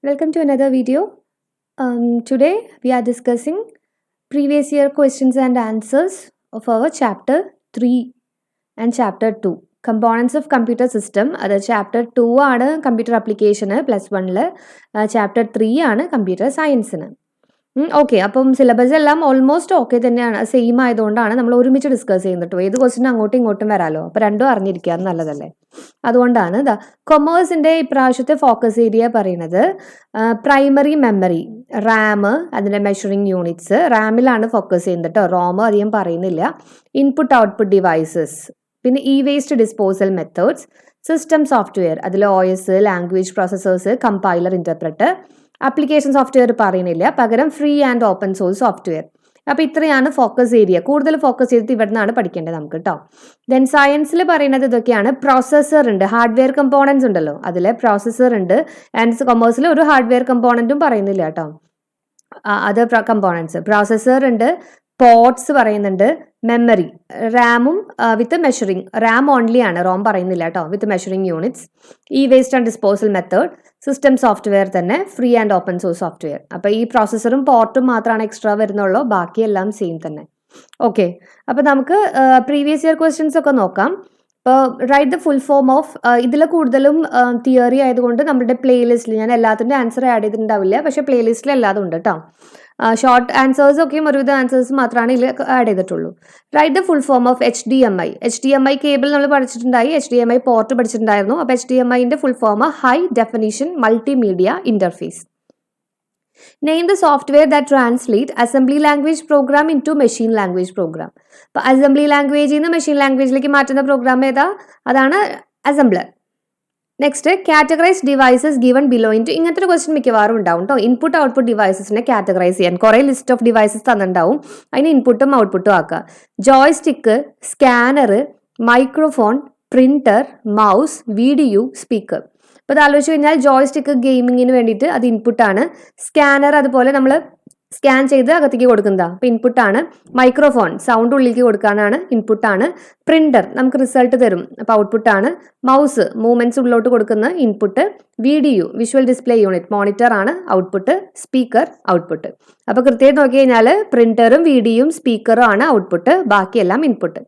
Welcome to another video. Today we are discussing previous year questions and answers of our chapter 3 and chapter 2. Components of computer system. That chapter 2 ആണ് computer application plus 1 chapter 3 ആണ് computer science. Okay, അപ്പം syllabus എല്ലാം almost okay തന്നെയാണ്, same ആയതുകൊണ്ടാണ് നമ്മൾ ഒരുമിച്ച് discuss ചെയ്യുന്നത് കേട്ടോ. ഏത് ക്വസ്റ്റിനും അങ്ങോട്ടും ഇങ്ങോട്ടും വരാമല്ലോ, അപ്പോൾ രണ്ടും അറിഞ്ഞിരിക്കുക നല്ലതല്ലേ. അതുകൊണ്ടാണ് കൊമേഴ്സിൻ്റെ ഇപ്രാവശ്യത്തെ ഫോക്കസ് ഏരിയ പറയുന്നത് പ്രൈമറി മെമ്മറി, റാം, അതിൻ്റെ മെഷറിംഗ് യൂണിറ്റ്സ്. റാമിലാണ് ഫോക്കസ് ചെയ്യുന്നത് കേട്ടോ, റോം അധികം പറയുന്നില്ല. ഇൻപുട്ട് ഔട്ട്പുട്ട് ഡിവൈസസ്, പിന്നെ E waste disposal methods, system software, അതിൽ OS, language processors, compiler, interpreter. Application software പറയുന്നില്ല, പകരം free and open source software. അപ്പോൾ ഇത്രയാണ് ഫോക്കസ് ഏരിയ. കൂടുതൽ ഫോക്കസ് ചെയ്തിട്ട് ഇവിടെ നിന്നാണ് പഠിക്കേണ്ടത് നമുക്ക് കേട്ടോ. ദെൻ സയൻസിൽ പറയുന്നത് ഇതൊക്കെയാണ്. പ്രോസസ്സർ ഉണ്ട്, ഹാർഡ്വെയർ കമ്പോണൻസ് ഉണ്ടല്ലോ, അതിലെ പ്രോസസ്സർ ഉണ്ട്. ആൻഡ് കൊമേഴ്സിൽ ഒരു ഹാർഡ്വെയർ കമ്പോണൻറ്റും പറയുന്നില്ല കേട്ടോ. അതർ കമ്പോണൻസ് പ്രോസസ്സർ ഉണ്ട്, പോർട്സ് പറയുന്നുണ്ട്, മെമ്മറി, റാമും വിത്ത് മെഷറിംഗ്, റാം ഓൺലി ആണ്, റോം പറയുന്നില്ല കേട്ടോ, with measuring units, e waste and disposal method, system software തന്നെ free and open source software. അപ്പോൾ ഈ പ്രോസസ്സറും പോർട്ടും മാത്രമാണ് എക്സ്ട്രാ വരുന്നുള്ളൂ, ബാക്കിയെല്ലാം സെയിം തന്നെ. ഓക്കെ, അപ്പോൾ നമുക്ക് പ്രീവിയസ് ഇയർ ക്വസ്റ്റ്യൻസ് ഒക്കെ നോക്കാം. ഇപ്പോൾ right the full form of, ഇതിൽ കൂടുതലും തിയറി ആയതുകൊണ്ട് നമ്മുടെ പ്ലേലിസ്റ്റിൽ ഞാൻ എല്ലാത്തിൻ്റെ ആൻസർ ആഡ് ചെയ്തിട്ടുണ്ടാവില്ല, പക്ഷേ പ്ലേലിസ്റ്റിൽ എല്ലാതും ഉണ്ട് കേട്ടോ. ഷോർട്ട് ആൻസേഴ്സ് ഒക്കെയും ഒരുവിധ ആൻസേഴ്സ് മാത്രമാണ് ഇതിൽ ആഡ് ചെയ്തിട്ടുള്ളൂ. Write the full form of HDMI cable നമ്മൾ പഠിച്ചിട്ടുണ്ടായി, HDMI പോർട്ട് പഠിച്ചിട്ടുണ്ടായിരുന്നു. അപ്പോൾ HDMIൻ്റെ full form high definition multimedia interface. Name the software that translate assembly language program into machine language program. അപ്പോൾ അസംബ്ലി ലാംഗ്വേജിൽ നിന്ന് മെഷീൻ ലാംഗ്വേജിലേക്ക് മാറ്റുന്ന പ്രോഗ്രാം ഏതാ? അതാണ് assembler. Next, categorize devices given below into. ഇങ്ങനത്തെ ഒരു ക്വസ്റ്റ്യൻ മിക്കവാറും ഉണ്ടാവും കേട്ടോ. ഇൻപുട്ട് ഔട്ട്പുട്ട് ഡിവൈസസിനെ കാറ്റഗറൈസ് ചെയ്യാൻ കുറേ ലിസ്റ്റ് ഓഫ് ഡിവൈസസ് തന്നിട്ടുണ്ടാവും, അതിന് ഇൻപുട്ടും ഔട്ട്പുട്ടും ആക്കുക. Joystick, scanner, microphone, printer, mouse, video, speaker. അപ്പോൾ ഇത് ആലോചിച്ച് കഴിഞ്ഞാൽ ജോയ്സ്റ്റിക്ക് ഗെയിമിങ്ങിന് വേണ്ടിയിട്ട് അത് ഇൻപുട്ടാണ്. സ്കാനർ അതുപോലെ നമ്മൾ സ്കാൻ ചെയ്ത് അകത്തേക്ക് കൊടുക്കുന്നതാണ്, അപ്പോൾ ഇൻപുട്ടാണ്. മൈക്രോഫോൺ സൗണ്ട് ഉള്ളിലേക്ക് കൊടുക്കാനാണ്, ഇൻപുട്ടാണ്. പ്രിന്റർ നമുക്ക് റിസൾട്ട് തരും, അപ്പോൾ ഔട്ട്പുട്ടാണ്. മൗസ് മൂവ്മെന്റ്സ് ഉള്ളിലോട്ട് കൊടുക്കുന്ന input. Video visual display unit monitor ആണ് ഔട്ട്പുട്ട്. Speaker output. അപ്പോൾ കൃത്യമായിട്ട് നോക്കി കഴിഞ്ഞാൽ പ്രിന്ററും വീഡിയോയും സ്പീക്കറും ആണ് ഔട്ട്പുട്ട്, ബാക്കിയെല്ലാം input.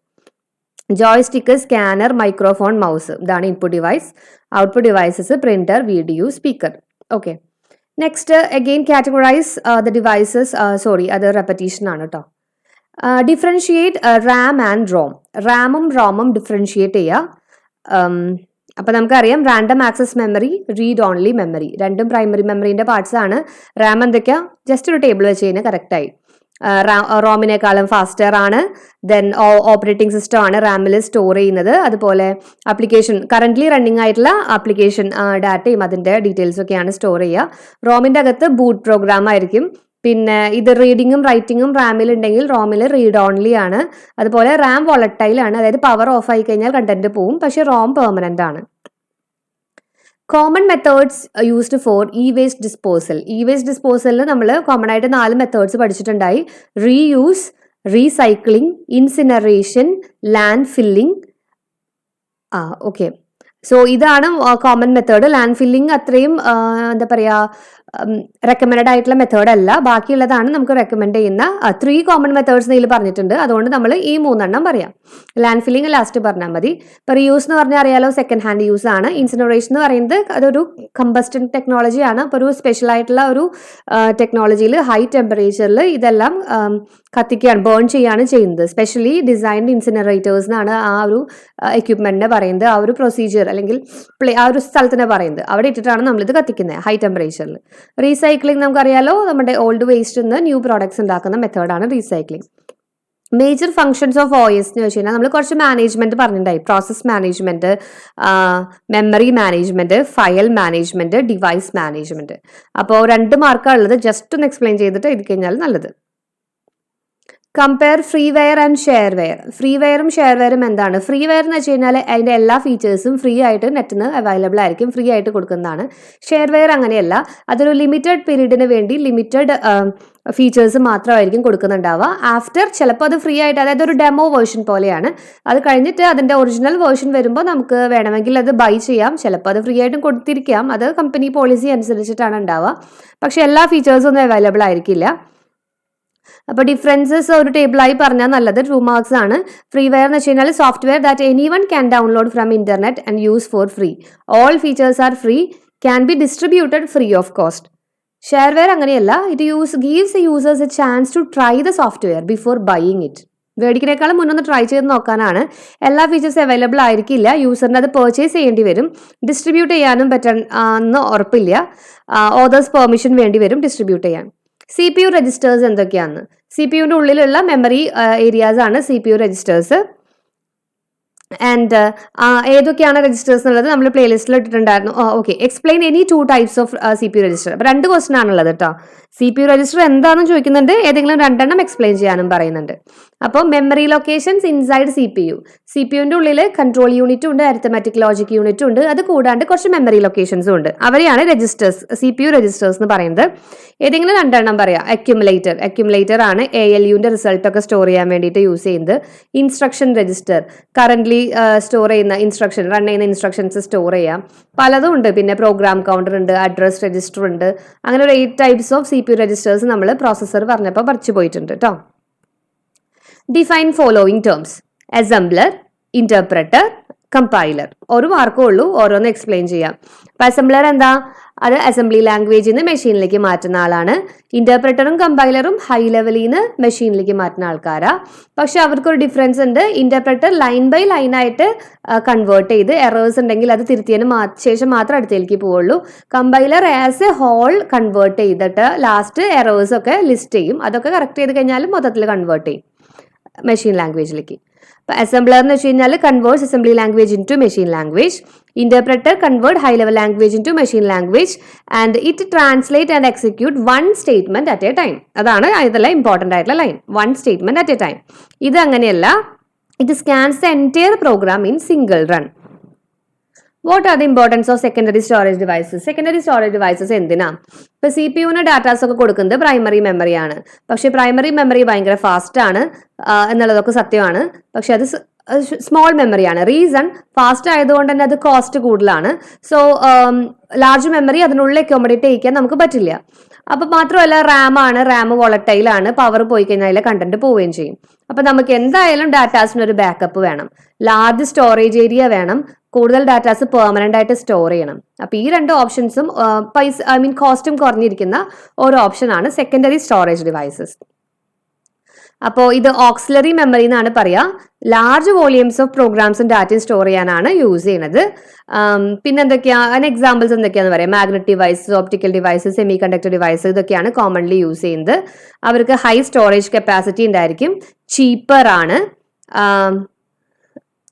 Joystick, scanner, microphone, mouse, ഇതാണ് input device. Output devices printer, video, speaker. Okay, next again categorize the devices. അത് റെപ്പറ്റീഷൻ ആണ് കേട്ടോ. Differentiate RAM and ROM. റാമും റോമും ഡിഫറൻഷിയേറ്റ് ചെയ്യുക. അപ്പോൾ നമുക്കറിയാം random access memory, read only memory, രണ്ടും പ്രൈമറി മെമ്മറീൻ്റെ പാർട്സ് ആണ്. റാം എന്തൊക്കെയാ? ജസ്റ്റ് ഒരു ടേബിൾ വെച്ച് കഴിഞ്ഞാൽ കറക്റ്റായി. റോമിനേക്കാളും ഫാസ്റ്റർ ആണ്. ദെൻ ഓപ്പറേറ്റിംഗ് സിസ്റ്റം ആണ് റാമിൽ സ്റ്റോർ ചെയ്യുന്നത്. അതുപോലെ ആപ്ലിക്കേഷൻ കറന്റ്ലി റണ്ണിങ് ആയിട്ടുള്ള ആപ്ലിക്കേഷൻ ഡാറ്റയും അതിൻ്റെ ഡീറ്റെയിൽസും ഒക്കെയാണ് സ്റ്റോർ ചെയ്യുക. റോമിൻ്റെ അകത്ത് ബൂട്ട് പ്രോഗ്രാം ആയിരിക്കും. പിന്നെ ഇത് റീഡിങ്ങും റൈറ്റിങ്ങും റാമിൽ ഉണ്ടെങ്കിൽ റോമിൽ റീഡ് ഓൺലി ആണ്. അതുപോലെ റാം വോളറ്റൈൽ ആണ്, അതായത് പവർ ഓഫ് ആയി കഴിഞ്ഞാൽ കണ്ടന്റ് പോവും, പക്ഷേ റോം പെർമനന്റ് ആണ്. Common methods used for e waste disposal. E waste ഡിസ്പോസലിന് നമ്മൾ കോമൺ ആയിട്ട് 4 മെത്തേഡ്സ് പഠിച്ചിട്ടുണ്ടായി. Reuse, recycling, incineration, land filling. Okay, so ഇതാണ് കോമൺ മെത്തേഡ്. ലാൻഡ് ഫില്ലിംഗ് അത്രയും എന്താ പറയുക, റെക്കമെൻഡ് ആയിട്ടുള്ള മെത്തേഡ് അല്ല. ബാക്കിയുള്ളതാണ് നമുക്ക് റെക്കമെൻഡ് ചെയ്യുന്ന 3 കോമൺ മെത്തേഡ്സ് ഇതിൽ പറഞ്ഞിട്ടുണ്ട്. അതുകൊണ്ട് നമ്മൾ ഈ 3 പറയാം. ലാൻഡ് ഫില്ലിംഗ് ലാസ്റ്റ് പറഞ്ഞാൽ മതി. ഇപ്പോൾ റീയൂസ് എന്ന് പറഞ്ഞാൽ അറിയാലോ, സെക്കൻഡ് ഹാൻഡ് യൂസ് ആണ്. ഇൻസിനറേഷൻ എന്ന് പറയുന്നത് അതൊരു കമ്പസ്റ്റൻ ടെക്നോളജിയാണ്. അപ്പോൾ ഒരു സ്പെഷ്യൽ ആയിട്ടുള്ള ഒരു ടെക്നോളജിയിൽ ഹൈ ടെമ്പറേച്ചറിൽ ഇതെല്ലാം കത്തിക്കുകയാണ്, ബേൺ ചെയ്യാണ് ചെയ്യുന്നത്. സ്പെഷ്യലി ഡിസൈൻഡ് ഇൻസിനറേറ്റേഴ്സ് എന്നാണ് ആ ഒരു എക്യുപ്മെന്റിനെ പറയുന്നത്, ആ ഒരു പ്രൊസീജിയർ അല്ലെങ്കിൽ ആ ഒരു സ്ഥലത്തിനെ പറയുന്നത്. അവിടെ ഇട്ടിട്ടാണ് നമ്മളിത് കത്തിക്കുന്നത് ഹൈ ടെമ്പറേച്ചറിൽ. റീസൈക്ലിംഗ് നമുക്കറിയാലോ, നമ്മുടെ ഓൾഡ് വേസ്റ്റ് നിന്ന് ന്യൂ പ്രോഡക്ട്സ് ഉണ്ടാക്കുന്ന മെത്തേഡാണ് recycling. Major functions of OS എന്ന് വെച്ച് കഴിഞ്ഞാൽ നമ്മൾ കുറച്ച് മാനേജ്മെന്റ് പറഞ്ഞിട്ടുണ്ടായി. Process management, memory management, file management, device management. അപ്പോൾ 2 മാർക്കാണ് ഉള്ളത്. ജസ്റ്റ് ഒന്ന് എക്സ്പ്ലെയിൻ ചെയ്തിട്ട് എഴുതി കഴിഞ്ഞാൽ നല്ലത്. Compare freeware and shareware. ഫ്രീവെയറും ഷെയർവെയറും എന്താണ്? ഫ്രീവെയർ എന്ന് വെച്ച് കഴിഞ്ഞാൽ അതിൻ്റെ എല്ലാ ഫീച്ചേഴ്സും ഫ്രീ ആയിട്ട് നെറ്റിൽ നിന്ന് അവൈലബിൾ ആയിരിക്കും, ഫ്രീ ആയിട്ട് കൊടുക്കുന്നതാണ്. ഷെയർവെയർ അങ്ങനെയല്ല, അതൊരു ലിമിറ്റഡ് പീരീഡിന് വേണ്ടി ലിമിറ്റഡ് ഫീച്ചേഴ്സ് മാത്രമായിരിക്കും കൊടുക്കുന്നുണ്ടാവുക. ആഫ്റ്റർ ചിലപ്പോൾ അത് ഫ്രീ ആയിട്ട്, അതായത് ഒരു ഡെമോ വേർഷൻ പോലെയാണ്. അത് കഴിഞ്ഞിട്ട് അതിൻ്റെ ഒറിജിനൽ വേർഷൻ വരുമ്പോൾ നമുക്ക് വേണമെങ്കിൽ അത് ബൈ ചെയ്യാം. ചിലപ്പോൾ അത് ഫ്രീ ആയിട്ടും കൊടുത്തിരിക്കാം. അത് കമ്പനി പോളിസി അനുസരിച്ചിട്ടാണ് ഉണ്ടാവുക. പക്ഷെ എല്ലാ ഫീച്ചേഴ്സും ഒന്നും അവൈലബിൾ ആയിരിക്കില്ല. അപ്പോൾ ഡിഫറൻസസ് ഒരു ടേബിളായി പറഞ്ഞാൽ നല്ലത് 2 മാർക്സ് ആണ്. ഫ്രീവെയർ എന്ന് വെച്ച് കഴിഞ്ഞാൽ software that anyone can download from internet and use for free. All features are free, can be distributed free of cost. Shareware അങ്ങനെയല്ല. Gives a users a chance to try the software before buying it. മേടിക്കുന്നേക്കാളും മുന്നൊന്ന് try ചെയ്ത് നോക്കാനാണ്. എല്ലാ features available ആയിരിക്കില്ല. യൂസറിന് അത് purchase ചെയ്യേണ്ടി വരും. ഡിസ്ട്രിബ്യൂട്ട് ചെയ്യാനും പറ്റുന്ന ഉറപ്പില്ല. ഓതേഴ്സ് പെർമിഷൻ വേണ്ടി വരും ഡിസ്ട്രിബ്യൂട്ട് ചെയ്യാൻ. CPU രജിസ്റ്റേഴ്സ് എന്തൊക്കെയാണ്? CPUവിൻ്റെ ഉള്ളിലുള്ള മെമ്മറി ഏരിയാസ് ആണ് CPU രജിസ്റ്റേഴ്സ്. ആൻഡ് ഏതൊക്കെയാണ് രജിസ്റ്റേഴ്സ് എന്നുള്ളത് നമ്മൾ പ്ലേലിസ്റ്റിൽ ഇട്ടിട്ടുണ്ടായിരുന്നു. Okay, explain any 2 types of CPU register. അപ്പോൾ 2 ക്വസ്റ്റൻ ആണുള്ളത് കേട്ടോ. CPU രജിസ്റ്റർ എന്താണെന്ന് ചോദിക്കുന്നുണ്ട്, ഏതെങ്കിലും 2 എക്സ്പ്ലെയിൻ ചെയ്യാനും പറയുന്നുണ്ട്. അപ്പോൾ മെമ്മറി ലൊക്കേഷൻസ് ഇൻസൈഡ് CPUവിൻ്റെ ഉള്ളിൽ കൺട്രോൾ യൂണിറ്റും ഉണ്ട്, അരിത്തമാറ്റിക് ലോജിക് യൂണിറ്റും ഉണ്ട്. അത് കൂടാണ്ട് കുറച്ച് മെമ്മറി ലൊക്കേഷൻസും ഉണ്ട്. അവരെയാണ് രജിസ്റ്റേഴ്സ്, CPU രജിസ്റ്റേഴ്സ് എന്ന് പറയുന്നത്. ഏതെങ്കിലും 2 പറയാം. അക്യുമുലേറ്റർ ആണ് ALUവിൻ്റെ റിസൾട്ടൊക്കെ സ്റ്റോർ ചെയ്യാൻ വേണ്ടിയിട്ട് യൂസ് ചെയ്യുന്നത്. ഇൻസ്ട്രക്ഷൻ രജിസ്റ്റർ, കറന്റ്ലി സ്റ്റോർ ചെയ്യുന്ന റൺ ചെയ്യുന്ന ഇൻസ്ട്രക്ഷൻസ് സ്റ്റോർ ചെയ്യാം. പലതും ഉണ്ട്. പിന്നെ പ്രോഗ്രാം കൗണ്ടർ ഉണ്ട്, അഡ്രസ് രജിസ്റ്റർ ഉണ്ട്. അങ്ങനെ ഒരു 8 ടൈപ്സ് ഓഫ് CPU രജിസ്റ്റേഴ്സ് നമ്മൾ പ്രോസസ്സർ പറഞ്ഞപ്പോൾ പഠിച്ചു പോയിട്ടുണ്ട് കേട്ടോ. Define following terms: assembler, interpreter, compiler. ഒരു മാർക്കേ ഉള്ളൂ, ഓരോന്ന് എക്സ്പ്ലെയിൻ ചെയ്യാം. അപ്പൊ അസംബ്ലർ എന്താ? അത് അസംബ്ലി ലാംഗ്വേജിൽ നിന്ന് മെഷീനിലേക്ക് മാറ്റുന്ന ആളാണ്. ഇന്റർപ്രറ്ററും കമ്പൈലറും ഹൈ ലെവലിൽ നിന്ന് മെഷീനിലേക്ക് മാറ്റുന്ന ആൾക്കാരാ. പക്ഷെ അവർക്കൊരു ഡിഫറൻസ് ഉണ്ട്. ഇന്റർപ്രറ്റർ ലൈൻ ബൈ ലൈൻ ആയിട്ട് കൺവേർട്ട് ചെയ്ത് എറേഴ്സ് ഉണ്ടെങ്കിൽ അത് തിരുത്തിയതിന് ശേഷം മാത്രം അടുത്തേക്ക് പോവുള്ളൂ. Compiler as a whole convert ചെയ്തിട്ട് ലാസ്റ്റ് എറേഴ്സ് ഒക്കെ ലിസ്റ്റ് ചെയ്യും. അതൊക്കെ കറക്റ്റ് ചെയ്ത് കഴിഞ്ഞാൽ മൊത്തത്തിൽ കൺവേർട്ട് ചെയ്യും മെഷീൻ ലാംഗ്വേജിലേക്ക്. അപ്പോൾ അസംബ്ലർ എന്ന് വെച്ച് കഴിഞ്ഞാൽ converts assembly language into machine language. Interpreter convert high level language into machine language and it translate and execute 1 statement at a time. അതാണ് അതിലെ ഇമ്പോർട്ടൻ്റ് ആയിട്ടുള്ള line, 1 statement at a time. ഇത് അങ്ങനെയല്ല. It scans the entire program in single run. What are the importance of secondary storage devices? Secondary storage devices എന്തിനാ? ഇപ്പൊ CPUവിന് datas ഒക്കെ കൊടുക്കുന്നത് primary മെമ്മറിയാണ്. പക്ഷെ പ്രൈമറി മെമ്മറി ഭയങ്കര ഫാസ്റ്റ് ആണ് എന്നുള്ളതൊക്കെ സത്യമാണ്. പക്ഷെ അത് സ്മോൾ മെമ്മറിയാണ്. റീസൺ, ഫാസ്റ്റ് ആയതുകൊണ്ട് തന്നെ അത് കോസ്റ്റ് കൂടുതലാണ്. സോ ലാർജ് മെമ്മറി അതിനുള്ളിൽ അക്കോമഡേറ്റ് ചെയ്യിക്കാൻ നമുക്ക് പറ്റില്ല. അപ്പൊ മാത്രമല്ല റാം വോളറ്റൈൽ ആണ്. പവർ പോയി കഴിഞ്ഞാൽ അതിലെ കണ്ടന്റ് പോവുകയും ചെയ്യും. അപ്പൊ നമുക്ക് എന്തായാലും ഡാറ്റാസിന് ഒരു ബാക്കപ്പ് വേണം. ലാർജ് സ്റ്റോറേജ് ഏരിയ വേണം. കൂടുതൽ ഡാറ്റാസ് പെർമനന്റ് ആയിട്ട് സ്റ്റോർ ചെയ്യണം. അപ്പൊ ഈ 2 ഓപ്ഷൻസും കോസ്റ്റും കുറഞ്ഞിരിക്കുന്ന ഒരു ഓപ്ഷനാണ് സെക്കൻഡറി സ്റ്റോറേജ് ഡിവൈസസ്. അപ്പോൾ ഇത് ഓക്സിലറി മെമ്മറി എന്നാണ് പറയുക. ലാർജ് വോളിയൂംസ് ഓഫ് പ്രോഗ്രാംസും ഡാറ്റയും സ്റ്റോർ ചെയ്യാനാണ് യൂസ് ചെയ്യുന്നത്. പിന്നെ എന്തൊക്കെയാ അതിന് എക്സാമ്പിൾസ് എന്തൊക്കെയാന്ന് പറയാം? Magnetic devices, optical devices, semiconductor devices, ഇതൊക്കെയാണ് കോമൺലി യൂസ് ചെയ്യുന്നത്. അവർക്ക് ഹൈ സ്റ്റോറേജ് കപ്പാസിറ്റി ഉണ്ടായിരിക്കും, ചീപ്പർ ആണ്.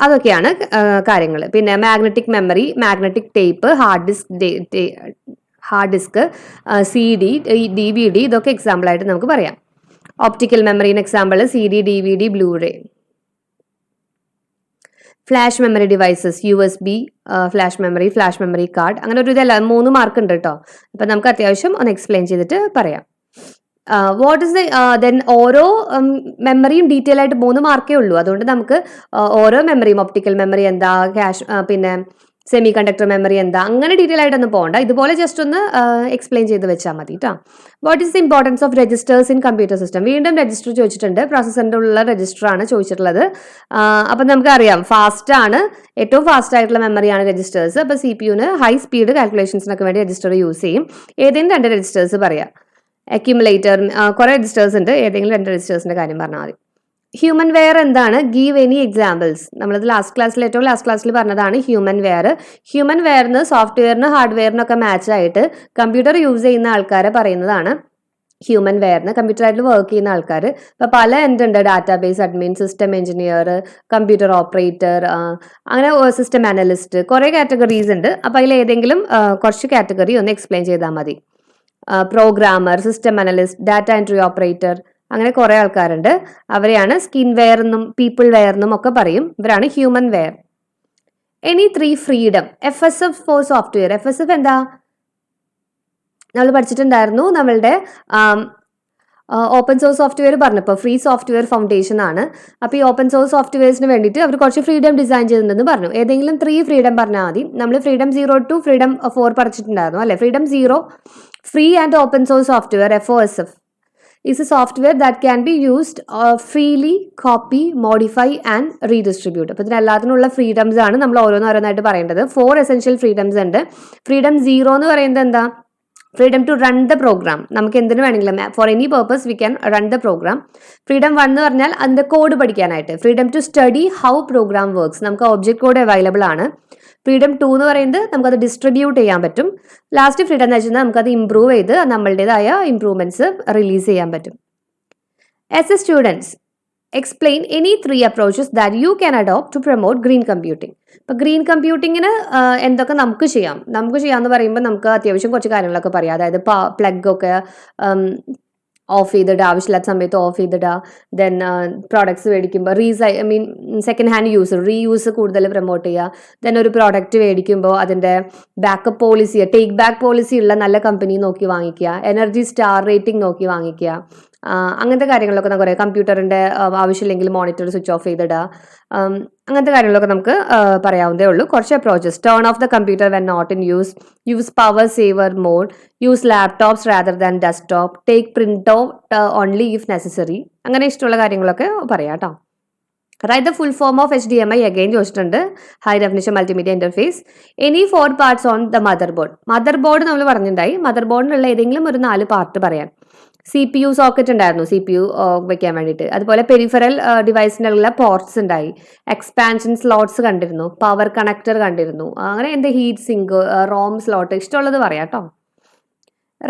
അതൊക്കെയാണ് കാര്യങ്ങൾ. പിന്നെ magnetic memory, magnetic tape, hard disk, CD, DVD, ഇതൊക്കെ എക്സാമ്പിൾ ആയിട്ട് നമുക്ക് പറയാം. ഓപ്റ്റിക്കൽ മെമ്മറിന് example CD, DVD, Blu-ray. Flash memory devices, USB flash memory card. അങ്ങനെ ഒരു ഇതല്ല, 3 മാർക്ക് ഉണ്ട് കേട്ടോ. അപ്പൊ നമുക്ക് അത്യാവശ്യം ഒന്ന് എക്സ്പ്ലെയിൻ ചെയ്തിട്ട് പറയാം. വാട്ട് ഇസ് ദെൻ ഓരോ മെമ്മറിയും ഡീറ്റെയിൽ ആയിട്ട് 3 മാർക്കേ ഉള്ളൂ. അതുകൊണ്ട് നമുക്ക് ഓരോ മെമ്മറിയും, ഒപ്റ്റിക്കൽ മെമ്മറി എന്താ, പിന്നെ സെമി കണ്ടക്ടർ മെമ്മറി എന്താ, അങ്ങനെ ഡീറ്റെയിൽ ആയിട്ടൊന്നും പോകണ്ട. ഇതുപോലെ ജസ്റ്റ് ഒന്ന് എക്സ്പ്ലെയിൻ ചെയ്ത് വെച്ചാൽ മതി കേട്ടോ. What is the importance of registers in computer system? വീണ്ടും രജിസ്റ്റർ ചോദിച്ചിട്ടുണ്ട്. പ്രോസസ്സറിന്റെ ഉള്ള രജിസ്റ്റർ ആണ് ചോദിച്ചിട്ടുള്ളത്. അപ്പം നമുക്കറിയാം ഫാസ്റ്റ് ആണ്, ഏറ്റവും ഫാസ്റ്റ് ആയിട്ടുള്ള മെമ്മറിയാണ് രജിസ്റ്റേഴ്സ്. അപ്പോൾ CPUവിന് ഹൈ സ്പീഡ് കാൽക്കുലേഷൻസിനൊക്കെ വേണ്ടി രജിസ്റ്റർ യൂസ് ചെയ്യും. ഏതെങ്കിലും 2 രജിസ്റ്റേഴ്സ് പറയാം. അക്യുമുലേറ്റർ, കുറെ രജിസ്റ്റേഴ്സ് ഉണ്ട്. ഏതെങ്കിലും 2 രജിസ്റ്റേഴ്സിന്റെ കാര്യം പറഞ്ഞാൽ മതി. ഹ്യൂമൻ വെയർ എന്താണ്? Give any examples. നമ്മളത് ഏറ്റവും ലാസ്റ്റ് ക്ലാസ്സിൽ പറഞ്ഞതാണ് ഹ്യൂമൻ വെയർ. ഹ്യൂമൻ വെയറിന് സോഫ്റ്റ്വെയറിന് ഹാർഡ്വെയറിനൊക്കെ മാച്ച് ആയിട്ട് കമ്പ്യൂട്ടർ യൂസ് ചെയ്യുന്ന ആൾക്കാരെ പറയുന്നതാണ് ഹ്യൂമൻ വെയറിന്. കമ്പ്യൂട്ടറായിട്ട് വർക്ക് ചെയ്യുന്ന ആൾക്കാർ ഇപ്പൊ പല എന്തുണ്ട്? Database admin, system engineer, computer operator, അങ്ങനെ സിസ്റ്റം അനലിസ്റ്റ്, കുറെ കാറ്റഗറീസ് ഉണ്ട്. അപ്പൊ അതിൽ ഏതെങ്കിലും കുറച്ച് കാറ്റഗറി ഒന്ന് എക്സ്പ്ലെയിൻ ചെയ്താൽ മതി. Programmer, system analyst, data entry operator, അങ്ങനെ കുറെ ആൾക്കാരുണ്ട്. അവരെയാണ് സ്കിൻ വെയർ എന്നും പീപ്പിൾ വെയർ എന്നും ഒക്കെ പറയും. ഇവരാണ് human ware. Any 3 freedom. FSF for software. FSF എന്താ? നമ്മൾ പഠിച്ചിട്ടുണ്ടായിരുന്നു. നമ്മളുടെ ഓപ്പൺ സോഴ്സ് സോഫ്റ്റ്വെയർ പറഞ്ഞപ്പോൾ ഫ്രീ സോഫ്റ്റ്വെയർ ഫൗണ്ടേഷൻ ആണ്. അപ്പോൾ ഈ ഓപ്പൺ സോഴ്സ് സോഫ്റ്റ്വെയർസിന് വേണ്ടിയിട്ട് അവർ കുറച്ച് ഫ്രീഡം ഡിസൈൻ ചെയ്തിട്ടുണ്ടെന്ന് പറഞ്ഞു. ഏതെങ്കിലും 3 ഫ്രീഡം പറഞ്ഞാൽ മതി. നമ്മൾ ഫ്രീഡം 0 to ഫ്രീഡം 4 പഠിച്ചിട്ടുണ്ടായിരുന്നു അല്ലേ. Freedom 0, free and open source software FOSF is a software that can be used freely, copy, modify and redistribute. അപ്പോൾ ഇതിനെല്ലാത്തിനുള്ള ഫ്രീഡംസ് ആണ് നമ്മൾ ഓരോന്നായിട്ട് പറയേണ്ടത്. 4 എസെൻഷ്യൽ ഫ്രീഡംസ് ഉണ്ട്. ഫ്രീഡം 0 എന്ന് പറയുന്നത് എന്താ? Freedom to run the program. നമുക്ക് എന്തിനു വേണമെങ്കിലും for any purpose we can run the program. Freedom 1 എന്ന് പറഞ്ഞാൽ അതിൻ്റെ കോഡ് പഠിക്കാനായിട്ട്. Freedom to study how program works. നമുക്ക് ഒബ്ജക്ട് കോഡ് അവൈലബിൾ ആണ്. ഫ്രീഡം 2 എന്ന് പറയുന്നത് നമുക്കത് ഡിസ്ട്രിബ്യൂട്ട് ചെയ്യാൻ പറ്റും. ലാസ്റ്റ് ഫ്രീഡം എന്ന് വെച്ചാൽ നമുക്കത് ഇംപ്രൂവ് ചെയ്ത് നമ്മളുടേതായ ഇംപ്രൂവ്മെന്റ്സ് റിലീസ് ചെയ്യാൻ പറ്റും. As a students explain any 3 approaches that you can adopt to promote green computing. ഇപ്പോൾ ഗ്രീൻ കമ്പ്യൂട്ടിങ്ങിന് എന്തൊക്കെ നമുക്ക് ചെയ്യാമെന്ന് പറയുമ്പോൾ നമുക്ക് അത്യാവശ്യം കുറച്ച് കാര്യങ്ങളൊക്കെ പറയാം. അതായത് പ്ലഗ് ഒക്കെ ഓഫ് ചെയ്തിടുക, ആവശ്യമില്ലാത്ത സമയത്ത് ഓഫ് ചെയ്തിടുക. ദെൻ പ്രോഡക്ട്സ് മേടിക്കുമ്പോൾ സെക്കൻഡ് ഹാൻഡ് യൂസ്, റീയൂസ് കൂടുതൽ പ്രൊമോട്ട് ചെയ്യുക. ദെൻ ഒരു പ്രോഡക്റ്റ് മേടിക്കുമ്പോൾ അതിൻ്റെ backup policy, take back policy ഉള്ള നല്ല കമ്പനി നോക്കി വാങ്ങിക്കുക. എനർജി സ്റ്റാർ റേറ്റിംഗ് നോക്കി വാങ്ങിക്കുക. അങ്ങനത്തെ കാര്യങ്ങളൊക്കെ നമുക്ക് പറയാം. കമ്പ്യൂട്ടറിൻ്റെ ആവശ്യമില്ലെങ്കിൽ മോണിറ്റർ സ്വിച്ച് ഓഫ് ചെയ്തിടുക. അങ്ങനത്തെ കാര്യങ്ങളൊക്കെ നമുക്ക് പറയാവുന്നതേ ഉള്ളൂ. കുറച്ച് approaches: turn off the computer when not in use power saver mode, use laptops rather than desktop, take print out only if necessary. അങ്ങനെ ഇഷ്ടമുള്ള കാര്യങ്ങളൊക്കെ പറയാം കേട്ടോ. Write the full form of HDMI again ചോദിച്ചിട്ടുണ്ട്. High definition multimedia interface. Any 4 parts on the mother board നമ്മൾ പറഞ്ഞിട്ടുണ്ടായി. Mother ബോർഡിനുള്ള ഏതെങ്കിലും ഒരു 4 പാർട്ട് പറയാം. CPU സോക്കറ്റ് ഉണ്ടായിരുന്നു, CPU വെക്കാൻ വേണ്ടിയിട്ട്. അതുപോലെ പെരിഫറൽ ഡിവൈസിനുള്ള പോർട്സ് ഉണ്ടായി. എക്സ്പാൻഷൻ സ്ലോട്ട്സ് കണ്ടിരുന്നു. പവർ കണക്ടർ കണ്ടിരുന്നു. അങ്ങനെ എൻ്റെ ഹീറ്റ് സിങ്ക്, റോം സ്ലോട്ട്, ഇഷ്ടമുള്ളത് പറയാം കേട്ടോ.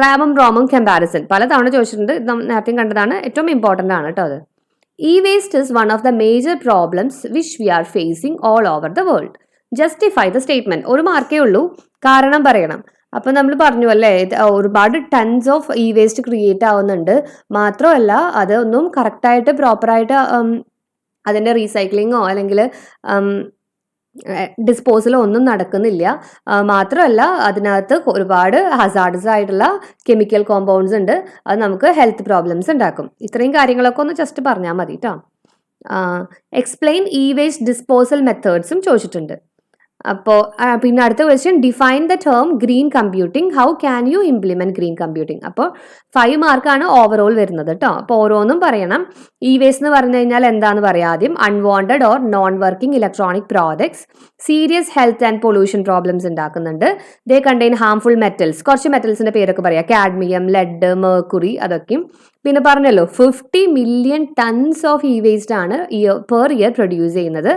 റാമും റോമും കമ്പാരിസൺ പലതവണ ചോദിച്ചിട്ടുണ്ട്. നേരത്തെ കണ്ടതാണ്, ഏറ്റവും ഇമ്പോർട്ടൻ്റ് ആണ് കേട്ടോ അത്. E-waste is one of the major problems which we are facing all over the world. Justify the statement. ഒരു മാർക്കേ ഉള്ളൂ, കാരണം പറയണം. അപ്പം നമ്മൾ പറഞ്ഞു അല്ലേ, ഒരുപാട് tons of e waste create ആവുന്നുണ്ട്. മാത്രമല്ല അതൊന്നും കറക്റ്റായിട്ട് പ്രോപ്പറായിട്ട് അതിൻ്റെ റീസൈക്ലിങ്ങോ അല്ലെങ്കിൽ ഡിസ്പോസലോ ഒന്നും നടക്കുന്നില്ല. മാത്രമല്ല അതിനകത്ത് ഒരുപാട് ഹസാർഡസ് ആയിട്ടുള്ള കെമിക്കൽ കോമ്പൗണ്ട്സ് ഉണ്ട്. അത് നമുക്ക് ഹെൽത്ത് പ്രോബ്ലംസ് ഉണ്ടാക്കും. ഇത്രയും കാര്യങ്ങളൊക്കെ ഒന്ന് ജസ്റ്റ് പറഞ്ഞാൽ മതി കേട്ടോ. എക്സ്പ്ലെയിൻ ഇ വേസ്റ്റ് ഡിസ്പോസൽ മെത്തേഡ്സും ചോദിച്ചിട്ടുണ്ട്. അപ്പോൾ പിന്നെ അടുത്ത question, define the term green computing, how can you implement green computing. അപ്പോൾ 5 മാർക്കാണ് ഓവറോൾ വരുന്നത് കേട്ടോ. അപ്പോൾ ഓരോന്നും പറയണം. ഇ വേസ്റ്റ് എന്ന് പറഞ്ഞു കഴിഞ്ഞാൽ എന്താന്ന് പറയാം ആദ്യം. Unwanted or non working electronic products serious health and pollution problems ഉണ്ടാക്കുന്നുണ്ട്. They contain harmful metals. കുറച്ച് മെറ്റൽസിന്റെ പേരൊക്കെ പറയാം. കാഡ്മിയം, ലെഡ്, മെർക്കുറി, അതൊക്കെയും. പിന്നെ പറഞ്ഞല്ലോ 50 million tons of e waste ആണ് പെർ ഇയർ പ്രൊഡ്യൂസ് ചെയ്യുന്നത്.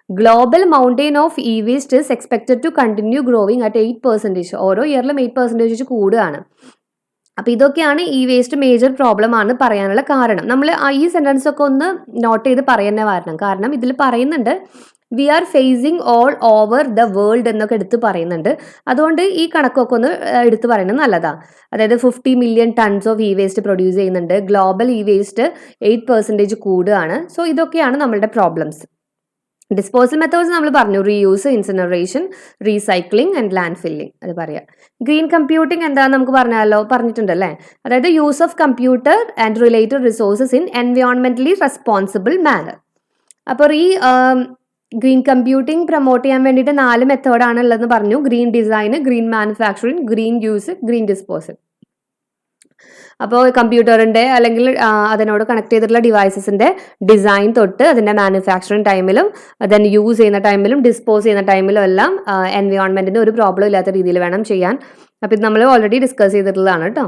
Global mountain of e waste is expected to continue growing at 8%. ഓരോ ഇയറിലും 8% വെച്ച് കൂടുകയാണ്. അപ്പോൾ ഇതൊക്കെയാണ് ഇ വേസ്റ്റ് മേജർ പ്രോബ്ലം ആണ് പറയാനുള്ള കാരണം. നമ്മൾ ഈ സെൻറ്റൻസ് ഒക്കെ ഒന്ന് നോട്ട് ചെയ്ത് പറയുന്നേ വരണം. കാരണം ഇതിൽ പറയുന്നുണ്ട് we are facing all over the world എന്നൊക്കെ എടുത്ത് പറയുന്നുണ്ട്. അതുകൊണ്ട് ഈ കണക്കൊക്കെ ഒന്ന് എടുത്ത് പറയുന്നത് നല്ലതാണ്. അതായത് 50 million tons of e waste produce ചെയ്യുന്നുണ്ട്. ഗ്ലോബൽ ഇ വേസ്റ്റ് 8% കൂടുകയാണ്. സോ ഇതൊക്കെയാണ് നമ്മളുടെ പ്രോബ്ലംസ്. ഡിസ്പോസൽ മെത്തേഡ്സ് നമ്മൾ പറഞ്ഞു. Reuse, incineration, recycling and land filling. അത് പറയാം. ഗ്രീൻ കമ്പ്യൂട്ടിംഗ് എന്താണെന്ന് നമുക്ക് പറഞ്ഞിട്ടുണ്ടല്ലേ. അതായത് use of computer and related resources in എൻവയോൺമെന്റലി റെസ്പോൺസിബിൾ മാനർ. അപ്പോൾ ഗ്രീൻ കമ്പ്യൂട്ടിംഗ് പ്രൊമോട്ട് ചെയ്യാൻ വേണ്ടിയിട്ട് 4 മെത്തേഡാണ് ഉള്ളതെന്ന് പറഞ്ഞു. Green design, green manufacturing, green use, green disposal. അപ്പോൾ കമ്പ്യൂട്ടറിൻ്റെ അല്ലെങ്കിൽ അതിനോട് കണക്ട് ചെയ്തിട്ടുള്ള ഡിവൈസസിൻ്റെ ഡിസൈൻ തൊട്ട് അതിൻ്റെ മാനുഫാക്ചറിങ് ടൈമിലും ദെൻ യൂസ് ചെയ്യുന്ന ടൈമിലും ഡിസ്പോസ് ചെയ്യുന്ന ടൈമിലും എല്ലാം എൻവയോൺമെൻറ്റിന് ഒരു പ്രോബ്ലം ഇല്ലാത്ത രീതിയിൽ വേണം ചെയ്യാൻ. അപ്പോൾ ഇത് നമ്മൾ ഓൾറെഡി ഡിസ്കസ് ചെയ്തിട്ടുള്ളതാണ് കേട്ടോ.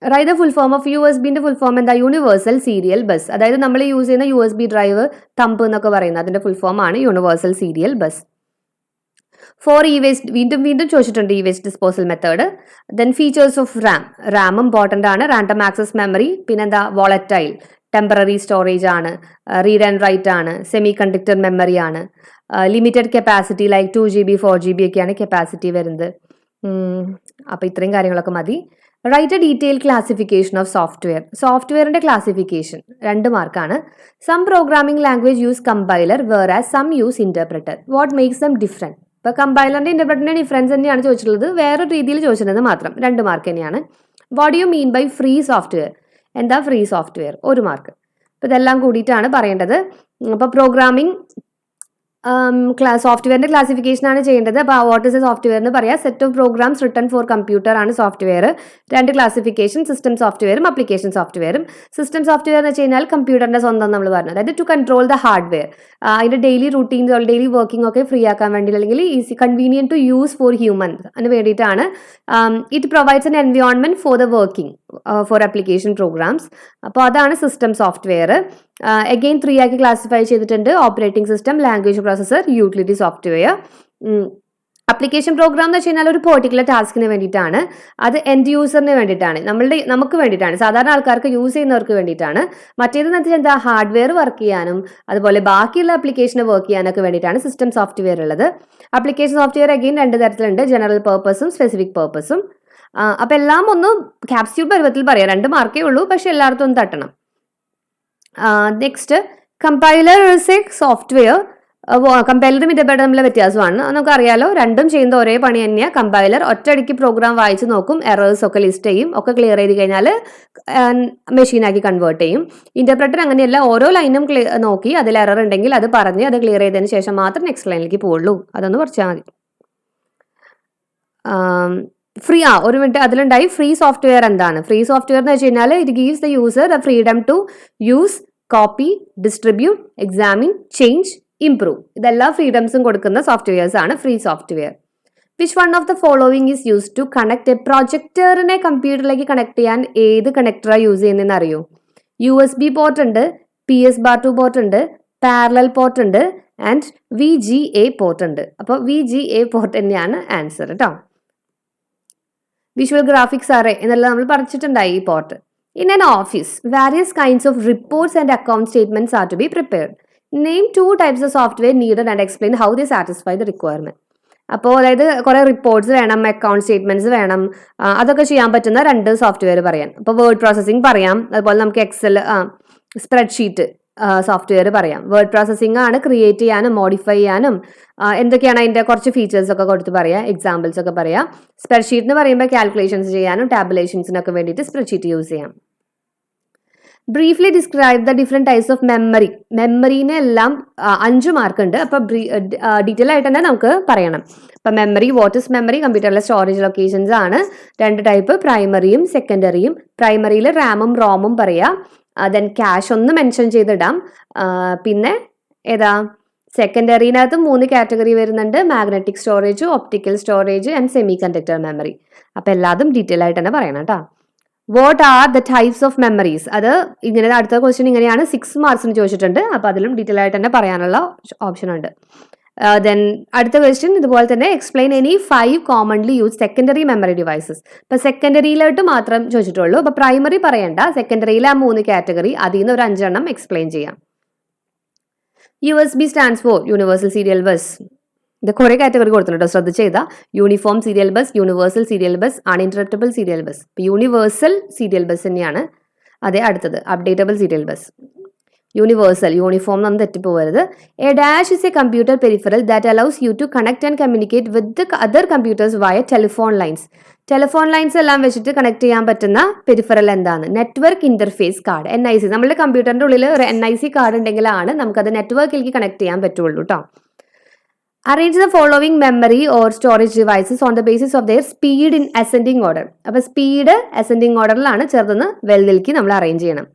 Write the full form of USB-ന്റെ ഫുൾ ഫോം എന്താ? Universal serial bus. അതായത് നമ്മൾ യൂസ് ചെയ്യുന്ന USB ഡ്രൈവ്, തമ്പ് എന്നൊക്കെ പറയുന്നത് അതിൻ്റെ ഫുൾ ഫോം ആണ് universal serial bus. For e waste വീണ്ടും ചോദിച്ചിട്ടുണ്ട്. E waste disposal method. Then features of RAM important ആണ്. Random access memory. പിന്നെന്താ? വോളറ്റൈൽ, ടെമ്പററി സ്റ്റോറേജ് ആണ്, റീഡ് ആൻഡ് റൈറ്റ് ആണ്, സെമി കണ്ടക്ടർ മെമ്മറി ആണ്, limited capacity like 2GB 4GB ഒക്കെയാണ് capacity വരുന്നത്. അപ്പോൾ ഇത്രയും കാര്യങ്ങളൊക്കെ മതി. Write a detail classification of സോഫ്റ്റ്വെയറിന്റെ ക്ലാസിഫിക്കേഷൻ 2 മാർക്കാണ്. Some programming language use compiler whereas some use interpreter. What makes dum different? ഇപ്പോൾ കമ്പൈലറിന്റെ ഇന്റർപ്രറ്ററിന്റെ ഡിഫറൻസ് തന്നെയാണ് ചോദിച്ചിട്ടുള്ളത്, വേറെ രീതിയിൽ ചോദിച്ചിട്ടുള്ളത് മാത്രം. 2 മാർക്ക് തന്നെയാണ്. What you mean by free software? എന്താ ഫ്രീ സോഫ്റ്റ്വെയർ 1 മാർക്ക്. അപ്പോൾ ഇതെല്ലാം കൂടിയിട്ടാണ് പറയേണ്ടത്. അപ്പോൾ പ്രോഗ്രാമിംഗ് സോഫ്റ്റ്വെയറിന്റെ ക്ലാസിഫിക്കേഷൻ ആണ് ചെയ്യേണ്ടത്. അപ്പോൾ വാട്ട് ഇസ് എ സോഫ്റ്റ്വെയർ എന്ന് പറയാം, set of programs written for computer ആണ് സോഫ്റ്റ്വെയർ. 2 ക്ലാസിഫിക്കേഷൻ, സിസ്റ്റം സോഫ്റ്റ്വെയറും ആപ്ലിക്കേഷൻ സോഫ്റ്റ്വെയറും. സിസ്റ്റം സോഫ്റ്റ്വെയർ എന്ന് വെച്ച് കഴിഞ്ഞാൽ കമ്പ്യൂട്ടറിന്റെ സ്വന്തം നമ്മൾ പറഞ്ഞു, അതായത് ടു കൺട്രോൾ ദ ഹാർഡ്വെയർ, അതിന്റെ ഡെയിലി റൂട്ടീൻസ് ഡെയിലി വർക്കിംഗ് ഒക്കെ ഫ്രീ ആക്കാൻ വേണ്ടി, അല്ലെങ്കിൽ easy convenient to use for humans അതിന് വേണ്ടിയിട്ടാണ്. It provides an environment for the working for application programs. അപ്പോൾ അതാണ് സിസ്റ്റം സോഫ്റ്റ്വെയർ. അഗെയിൻ 3 ആക്കി ക്ലാസിഫൈ ചെയ്തിട്ടുണ്ട്: operating system, language processor, utility software. Application program എന്ന് വെച്ച് കഴിഞ്ഞാൽ ഒരു പെർട്ടിക്കുലർ ടാസ്കിന് വേണ്ടിയിട്ടാണ്, അത് എൻഡ് യൂസറിന് വേണ്ടിയിട്ടാണ്, നമുക്ക് വേണ്ടിയിട്ടാണ്, സാധാരണ ആൾക്കാർക്ക് യൂസ് ചെയ്യുന്നവർക്ക് വേണ്ടിയിട്ടാണ്. മറ്റേതെന്ന് വെച്ചാൽ എന്താ, ഹാർഡ്വെയർ വർക്ക് ചെയ്യാനും അതുപോലെ ബാക്കിയുള്ള ആപ്ലിക്കേഷന് വർക്ക് ചെയ്യാനൊക്കെ വേണ്ടിയിട്ടാണ് സിസ്റ്റം സോഫ്റ്റ്വെയർ ഉള്ളത്. ആപ്ലിക്കേഷൻ സോഫ്റ്റ്വെയർ അഗെയിൻ 2 തരത്തിലുണ്ട്: ജനറൽ പർപ്പസും സ്പെസിഫിക് പർപ്പസും. അപ്പം എല്ലാം ഒന്ന് ക്യാപ്സ്യൂൾ പരുവത്തിൽ പറയാം, 2 മാർക്കേ ഉള്ളൂ, പക്ഷെ എല്ലായിടത്തും ഒന്ന് തട്ടണം. Next, compiler is a software. കമ്പൈലറും ഇന്റർപ്രറ്ററും തമ്മിലുള്ള വ്യത്യാസമാണ് നമുക്കറിയാലോ, രണ്ടും ചെയ്യുന്ന ഒരേ പണി തന്നെയാണ്. കമ്പൈലർ ഒറ്റയടിക്ക് പ്രോഗ്രാം വായിച്ച് നോക്കും, എറേഴ്സ് ഒക്കെ ലിസ്റ്റ് ചെയ്യും, ഒക്കെ ക്ലിയർ ചെയ്ത് കഴിഞ്ഞാൽ മെഷീനാക്കി കൺവേർട്ട് ചെയ്യും. ഇന്റർപ്രറ്റർ അങ്ങനെയല്ല, ഓരോ ലൈനും നോക്കി അതിൽ എറർ ഉണ്ടെങ്കിൽ അത് പറഞ്ഞ് അത് ക്ലിയർ ചെയ്തതിന് ശേഷം മാത്രം നെക്സ്റ്റ് ലൈനിലേക്ക് പോകുള്ളൂ. അതൊന്ന് കുറച്ചാൽ മതി. ഫ്രീ ഒരു മിനിറ്റ് അതിലുണ്ടായി ഫ്രീ സോഫ്റ്റ്വെയർ എന്താണ്? ഫ്രീ സോഫ്റ്റ്വെയർ എന്ന് വെച്ച് കഴിഞ്ഞാൽ it gives the user the freedom to use, copy, distribute, examine, change, improve. ഇതെല്ലാം ഫ്രീഡംസും കൊടുക്കുന്ന സോഫ്റ്റ്വെയർസ് ആണ് free software. Which one of the following is use to connect a പ്രൊജക്ടറിനെ കമ്പ്യൂട്ടറിലേക്ക് കണക്ട് ചെയ്യാൻ ഏത് കണക്ടറാണ് യൂസ് ചെയ്യുന്നതെന്ന് അറിയോ? USB പോർട്ട് ഉണ്ട്, PS2 പോർട്ട് ഉണ്ട്, പാരലൽ പോർട്ട് ഉണ്ട്, ആൻഡ് VGA പോർട്ട് ഉണ്ട്. അപ്പോൾ VGA പോർട്ട് തന്നെയാണ് ആൻസർ കേട്ടോ. വിഷ്വൽ ഗ്രാഫിക്സ് അറേ എന്നെല്ലാം നമ്മൾ പഠിച്ചിട്ടുണ്ടായി ഈ port. In an office various kinds of reports and account statements are to be prepared. Name 2 types of software needed and explain how they satisfy the requirement. അപ്പോൾ അതായത് കുറേ reports വേണം, account statements വേണം, അതൊക്കെ ചെയ്യാൻ പറ്റുന്ന 2 സോഫ്റ്റ്വെയർ പറയാം. അപ്പോൾ വേർഡ് പ്രോസസ്സിംഗ് പറയാം, അതുപോലെ നമുക്ക് എക്സൽ, സ്പ്രെഡ്ഷീറ്റ് സോഫ്റ്റ്വെയർ പറയാം. വേർഡ് പ്രോസസ്സിംഗ് ആണ് ക്രിയേറ്റ് ചെയ്യാനും മോഡിഫൈ ചെയ്യാനും എന്തൊക്കെയാണ് അതിൻ്റെ കുറച്ച് ഫീച്ചേഴ്സ് ഒക്കെ കൊടുത്ത് പറയാം, എക്സാമ്പിൾസ് ഒക്കെ പറയാം. സ്പ്രെഡ്ഷീറ്റ് എന്ന് പറയുമ്പോൾ കാൽക്കുലേഷൻസ് ചെയ്യാനും ടാബുലേഷൻസിനൊക്കെ വേണ്ടിയിട്ട് സ്പ്രെഡ്ഷീറ്റ് യൂസ് ചെയ്യാം. Briefly describe the different types of memory. മെമ്മറീനെ എല്ലാം 5 മാർക്ക് ഉണ്ട്. അപ്പോൾ ഡീറ്റെയിൽ ആയിട്ട് തന്നെ നമുക്ക് പറയണം. അപ്പം മെമ്മറി, വാട്ട് ഇസ് മെമ്മറി? കമ്പ്യൂട്ടറിലെ സ്റ്റോറേജ് ലൊക്കേഷൻസ് ആണ്. 2 ടൈപ്പ്, പ്രൈമറിയും സെക്കൻഡറിയും. പ്രൈമറിയിൽ റാമും റോമും പറയാം. ദെൻ ക്യാഷ് ഒന്ന് മെൻഷൻ ചെയ്തിടാം. പിന്നെ ഏതാ, സെക്കൻഡറിനകത്ത് 3 കാറ്റഗറി വരുന്നുണ്ട്: magnetic storage, optical storage and semi conductor memory. അപ്പോൾ എല്ലാതും ഡീറ്റെയിൽ ആയിട്ട് തന്നെ പറയണം കേട്ടോ. What are the types of memories? അത് ഇങ്ങനെ അടുത്ത ക്വസ്റ്റ്യൻ ഇങ്ങനെയാണ്, 6 മാർക്സിന് ചോദിച്ചിട്ടുണ്ട്. അപ്പോൾ അതിലും ഡീറ്റെയിൽ ആയിട്ട് തന്നെ പറയാനുള്ള ഓപ്ഷൻ ഉണ്ട്. ദെൻ അടുത്ത ക്വസ്റ്റ്യൻ ഇതുപോലെ തന്നെ, explain any 5 commonly use secondary memory devices. ഇപ്പൊ സെക്കൻഡറിയിലോട്ട് മാത്രം ചോദിച്ചിട്ടുള്ളൂ. അപ്പൊ പ്രൈമറി പറയണ്ട, സെക്കൻഡറിയിലെ ആ 3 കാറ്റഗറി, അതിൽ നിന്ന് ഒരു 5 എണ്ണം എക്സ്പ്ലെയിൻ ചെയ്യാം. USB stands for universal serial bus. ഇത് കുറെ കാറ്റഗറി കൊടുത്തിട്ടുണ്ട്, ശ്രദ്ധിച്ച് ചെയ്താൽ. Uniform serial bus, universal serial bus, uninterruptible serial bus. ഇപ്പൊ യൂണിവേഴ്സൽ സീരിയൽ ബസ് തന്നെയാണ്. അതെ, അടുത്തത് updatable serial bus. Universal, uniform ഒന്നും തെറ്റിപ്പോകരുത്. A dash is a computer peripheral that allows you to connect and communicate with the other computers via telephone lines. Telephone lines എല്ലാം വെച്ചിട്ട് connect ചെയ്യാൻ പറ്റുന്ന peripheral എന്താണ്? Network interface card, NIC. നമ്മുടെ കമ്പ്യൂട്ടറിന്റെ ഉള്ളിൽ ഒരു NIC കാർഡ് ഉണ്ടെങ്കിലാണ് നമുക്കത് നെറ്റ്വർക്കിലേക്ക് കണക്ട് ചെയ്യാൻ പറ്റുള്ളൂ കേട്ടോ. Arrange the following memory or storage devices on the basis of their speed in ascending order. അപ്പൊ സ്പീഡ് അസെൻഡിങ് ഓർഡറിലാണ്, ചെറുതെന്ന് വലുതിലേക്ക് നമ്മൾ അറേഞ്ച് ചെയ്യണം.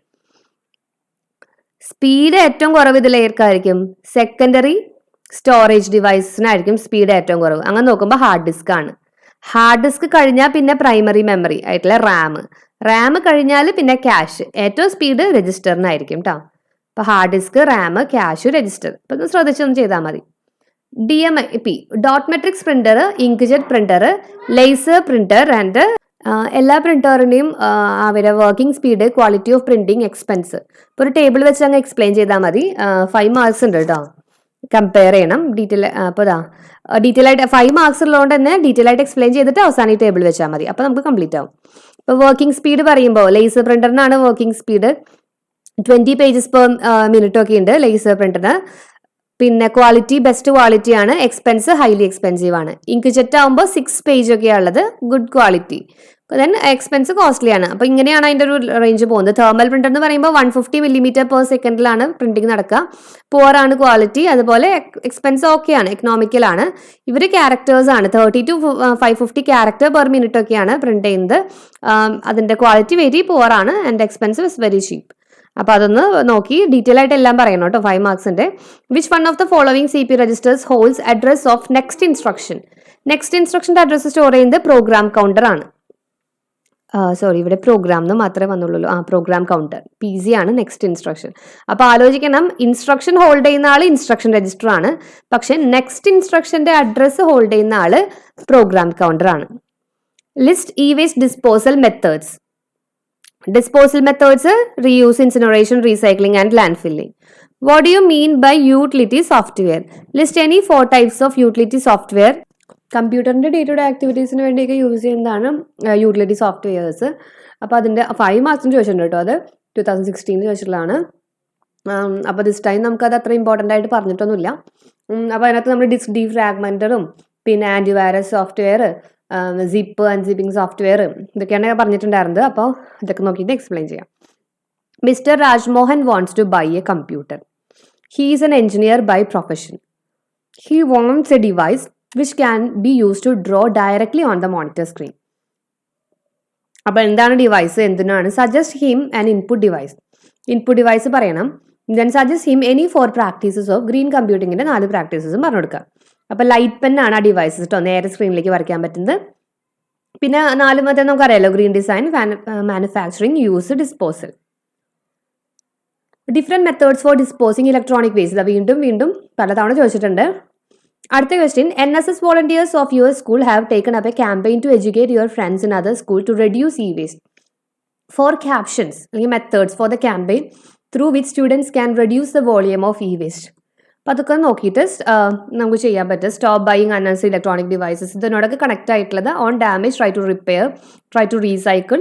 സ്പീഡ് ഏറ്റവും കുറവ് ഇതിൽ ഏർക്കായിരിക്കും? സെക്കൻഡറി സ്റ്റോറേജ് ഡിവൈസസിനായിരിക്കും സ്പീഡ് ഏറ്റവും കുറവ്. അങ്ങനെ നോക്കുമ്പോൾ ഹാർഡ് ഡിസ്ക് ആണ്. ഹാർഡ് ഡിസ്ക് കഴിഞ്ഞാൽ പിന്നെ പ്രൈമറി മെമ്മറി ആയിട്ടുള്ള റാം കഴിഞ്ഞാൽ പിന്നെ ക്യാഷ്. ഏറ്റവും സ്പീഡ് രജിസ്റ്ററിനായിരിക്കും കേട്ടോ. അപ്പൊ hard disk, RAM, cache, register. അപ്പൊ ശ്രദ്ധിച്ചൊന്ന് ചെയ്താൽ മതി. DMP, dot matrix printer, inkjet printer, laser printer and എല്ലാ പ്രിന്ററിന്റെയും അവരുടെ working speed, quality of printing, expense. ഇപ്പോൾ ഒരു ടേബിൾ വെച്ച് അങ്ങ് എക്സ്പ്ലെയിൻ ചെയ്താൽ മതി. 5 മാർക്സ് ഉണ്ട് കേട്ടോ, കമ്പയർ ചെയ്യണം. അപ്പോൾ ഡീറ്റെയിൽ ആയിട്ട് 5 മാർക്സ് ഉള്ളതുകൊണ്ട് തന്നെ ഡീറ്റെയിൽ ആയിട്ട് എക്സ്പ്ലെയിൻ ചെയ്തിട്ട് അവസാനം ഈ ടേബിൾ വെച്ചാൽ മതി. അപ്പോൾ നമുക്ക് കംപ്ലീറ്റ് ആവും. ഇപ്പോൾ വർക്കിംഗ് സ്പീഡ് പറയുമ്പോൾ ലേസർ പ്രിന്ററിനാണ് working speed 20 pages per minute ഒക്കെ ഉണ്ട് ലേസർ പ്രിന്ററിന്. പിന്നെ ക്വാളിറ്റി ബെസ്റ്റ് ക്വാളിറ്റി ആണ്, എക്സ്പെൻസ് ഹൈലി എക്സ്പെൻസീവ് ആണ്. ഇങ്ക്ജെറ്റ് ആകുമ്പോൾ 6 pages ഒക്കെയാണ് ഉള്ളത്, good quality. Then expense costly ആണ്. അപ്പോൾ ഇങ്ങനെയാണ് അതിൻ്റെ ഒരു റേഞ്ച് പോകുന്നത്. തെർമൽ പ്രിൻ്റർ എന്ന് പറയുമ്പോൾ 150 mm/s പ്രിന്റിംഗ് നടക്കുക. പുവർ ആണ് ക്വാളിറ്റി. അതുപോലെ എക്സ്പെൻസ് ഓക്കെയാണ്, എക്കണോമിക്കലാണ്. ഇവർ ക്യാരക്ടേഴ്സ് ആണ്, 30 to 550 ക്യാരക്ടർ പെർ മിനിറ്റ് ഒക്കെയാണ് പ്രിന്റ് ചെയ്യുന്നത്. അതിൻ്റെ ക്വാളിറ്റി വെരി പുവർ ആണ് and expense is very cheap. അപ്പോൾ അതൊന്ന് നോക്കി ഡീറ്റെയിൽ ആയിട്ട് എല്ലാം പറയണം കേട്ടോ. 5 മാർക്സിൻ്റെ. Which one of the following CP registers holds address of next instruction? Next ഇൻസ്ട്രക്ഷൻ്റെ അഡ്രസ് സ്റ്റോർ ചെയ്യുന്നത് പ്രോഗ്രാം കൗണ്ടർ ആണ്. സോറി, ഇവിടെ പ്രോഗ്രാം എന്ന് മാത്രമേ വന്നുള്ളൂ. പ്രോഗ്രാം കൗണ്ടർ PZ ആണ് നെക്സ്റ്റ് ഇൻസ്ട്രക്ഷൻ. അപ്പോൾ ആലോചിക്കണം, ഇൻസ്ട്രക്ഷൻ ഹോൾഡ് ചെയ്യുന്ന ആൾ ഇൻസ്ട്രക്ഷൻ രജിസ്റ്റർ ആണ്, പക്ഷെ നെക്സ്റ്റ് ഇൻസ്ട്രക്ഷന്റെ അഡ്രസ് ഹോൾഡ് ചെയ്യുന്ന ആള് പ്രോഗ്രാം കൗണ്ടർ ആണ്. List e-waste disposal methods. Disposal methods reuse, incineration, recycling and land filling. What do you mean by utility software? List any 4 types of utility software. കമ്പ്യൂട്ടറിൻ്റെ day to day ആക്ടിവിറ്റീസിന് വേണ്ടിയൊക്കെ use ചെയ്യുന്നതാണ് utility softwares. അപ്പോൾ അതിൻ്റെ 5 മാർക്സിന് ചോദിച്ചിട്ടുണ്ട് കേട്ടോ. അത് 2016 ചോദിച്ചിട്ടുള്ളതാണ്. അപ്പോൾ ദിസ് ടൈം നമുക്കത് അത്ര ഇമ്പോർട്ടൻ്റ് ആയിട്ട് പറഞ്ഞിട്ടൊന്നുമില്ല. അപ്പോൾ അതിനകത്ത് നമ്മൾ ഡിസ്ക് ഡീഫ്രാഗ്മെൻറ്ററും പിന്നെ antivirus software, zip unzipping software, ഇതൊക്കെയാണ് പറഞ്ഞിട്ടുണ്ടായിരുന്നത്. അപ്പോൾ ഇതൊക്കെ നോക്കിയിട്ട് എക്സ്പ്ലെയിൻ ചെയ്യാം. Mister Rajmohan wants to buy a computer. He is an engineer by profession. He wants a device which can be used to draw directly on the monitor screen. അപ്പോൾ എന്താണ് device, എന്തിനാണ്? Suggest him an input device. Input device പറയണം. Then suggest him any 4 practices of green കമ്പ്യൂട്ടിങ്ങിൻ്റെ 4 പ്രാക്ടീസസും പറഞ്ഞു കൊടുക്കുക. അപ്പോൾ light പെന്നാണ് ആ ഡിവൈസസ് കേട്ടോ, നേരെ സ്ക്രീനിലേക്ക് വരയ്ക്കാൻ പറ്റുന്നത്. പിന്നെ 4 നമുക്കറിയാലോ, green design, manufacturing, use, disposal. Different methods four disposing electronic waste. വീണ്ടും പലതവണ ചോദിച്ചിട്ടുണ്ട്. അടുത്ത question, NSS volunteers of your school have taken up a campaign to educate your friends in other school to reduce e-waste. 4 captions അല്ലെങ്കിൽ methods for the campaign through which students can reduce the volume of e-waste. അപ്പോൾ അതൊക്കെ നോക്കിയിട്ട് നമുക്ക് ചെയ്യാൻ പറ്റും. Stop buying unnecessary electronic devices, ഇതിനോടൊക്കെ connect ആയിട്ടുള്ളത്. On damage try to repair, try to recycle